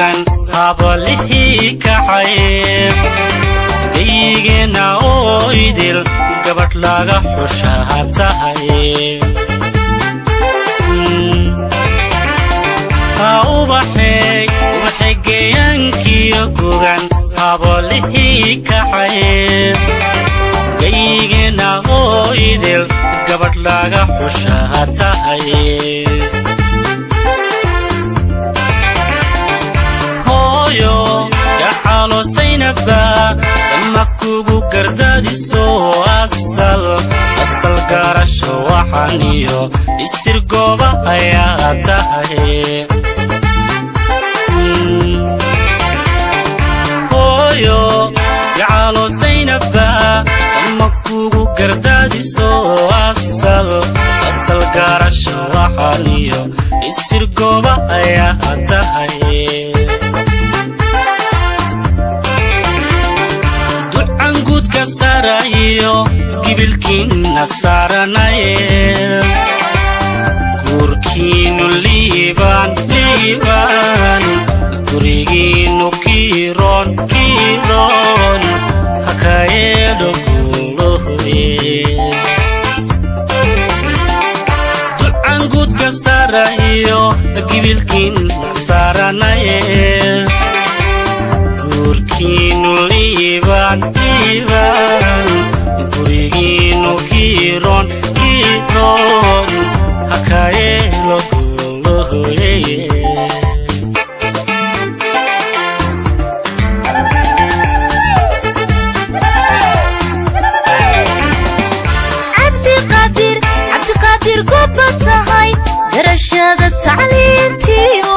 gugan habalihi kacay geygena oo idil gabadh laga xushaa tahay waxay geeyankiyo gugan habalihi kacay geygena oo idil gabadh laga xushaa tahay hooyo gacalo saynaba samakugu gardadiso asal garasho waxaniyo isir gooba ayaa tahay hooyo gacalo saynaba samakugu gardadiso asal garasho waxaniyo isir gooba ayaa tahay ducan guudka sarayo gibilkiina saaranaye gurkiinu liibaan gurigiinu kiiroon hakayeedho guulohoye ducan guudka sarayo gibilkiina saaranaye gurkiinu liibaan gurigiinu kiiroon hakayeelo guulohoye cabdiqaadir goba tahay garashada tacliintiyo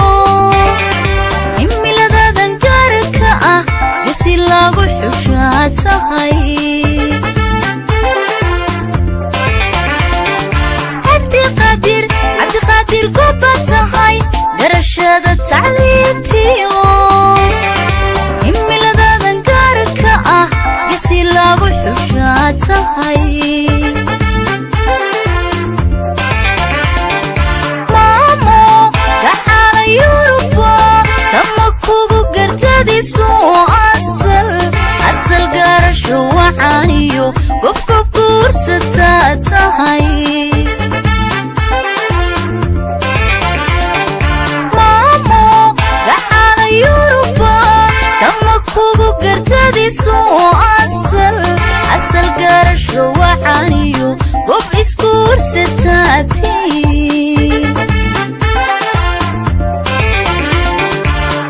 himiladadan gaarka ah gasi lagu xushaa tahay cabdiqaadir goba tahay garashada tacliintiyo himiladadan gaarka ah gasi lagu xushaa tahay asal garasho waxaniyo gobgob guursataa tahay maamo gacala yuruba sama kugu gartadiso asal garasho waxaniyo gob isguursataati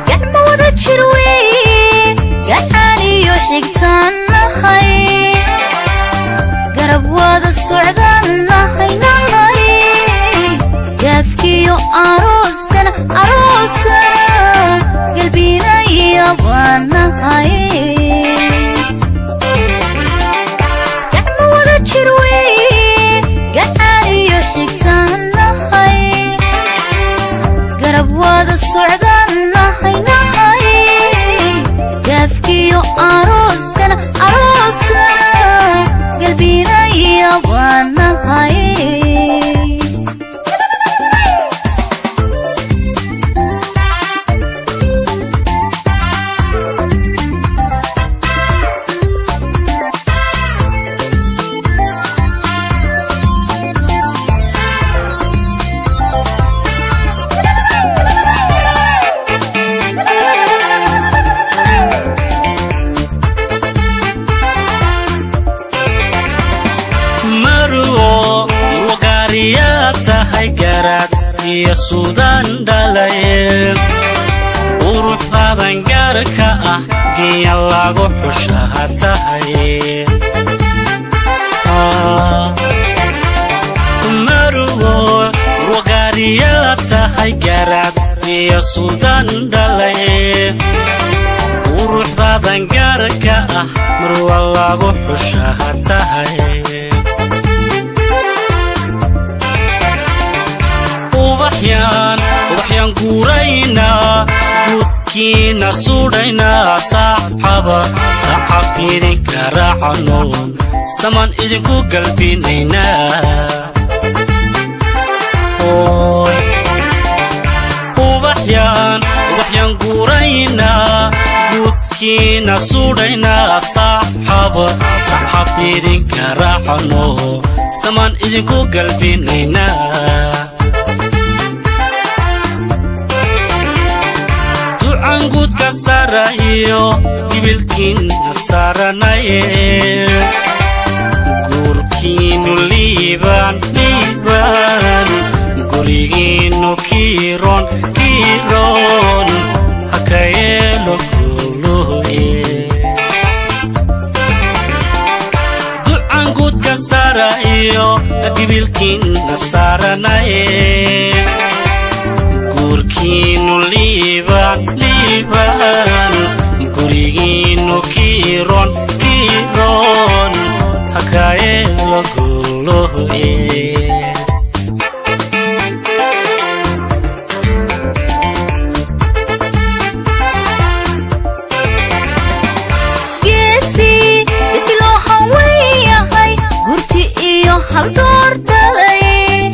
gacmawada jirwe gaxaniyo xigtaannahay garab wada socdaannahay gaafkiyo arooskana galbinaya waanahay gacmo wada jirwe gaxaniyo xigtaannahay garab wada socdaannahay gaafkiyo arooskana galbinaya waanahay tahay garaad iyo suudaan dhalaye uruxdadan gaarka ah geeya lagu xushaa tahay marugo wagaariya tahay garaad iyo suudaan dhalaye uruxdadan gaarka ah marwa lagu xushaa tahay ubaxyaan guurayna guudkiina sudhayna saxab idinka raacano saman idinku galbinayna ubax ubaxyaan guurayna guudkiina suudhayna saxaab idinka raacano samaan idinku galbinayna ducaan guudka sarayo gibilkiina saranaye guurkiinu liibaan gurigiinu kiiroon hakayeelo guluye ducaan guudka sarayo gibilkiina saranaye guurkiinu liibaan gurigiinu kiiroon hakayeelo guluye haldoor dhalay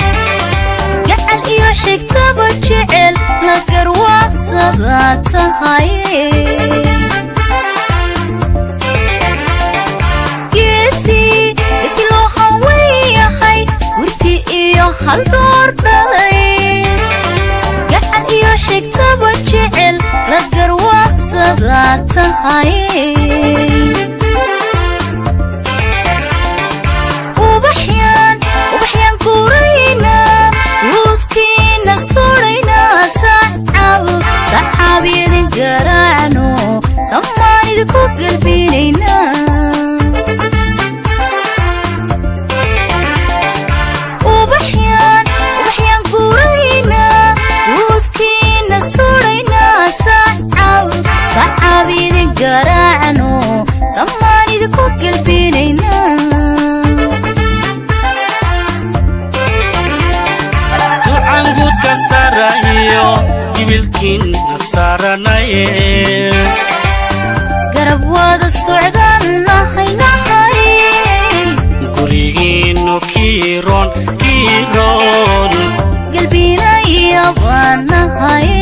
gacal iyo xigtaba jecel la garwaaqsada tahay geesi isloo haweeyahay gurti iyo haldoor dhalay gacal iyo xigtaba jecel la garwaaqsada tahay ku galbinayna ubaxyaan guurayna guudkiina suudhayna saxaab idin garaacno samaan idinku galbinayna ducaan guudka sarayo gibilkiina saranaye garab wada socdaan nahay gurigiinu kiiroon galbinaya baan nahay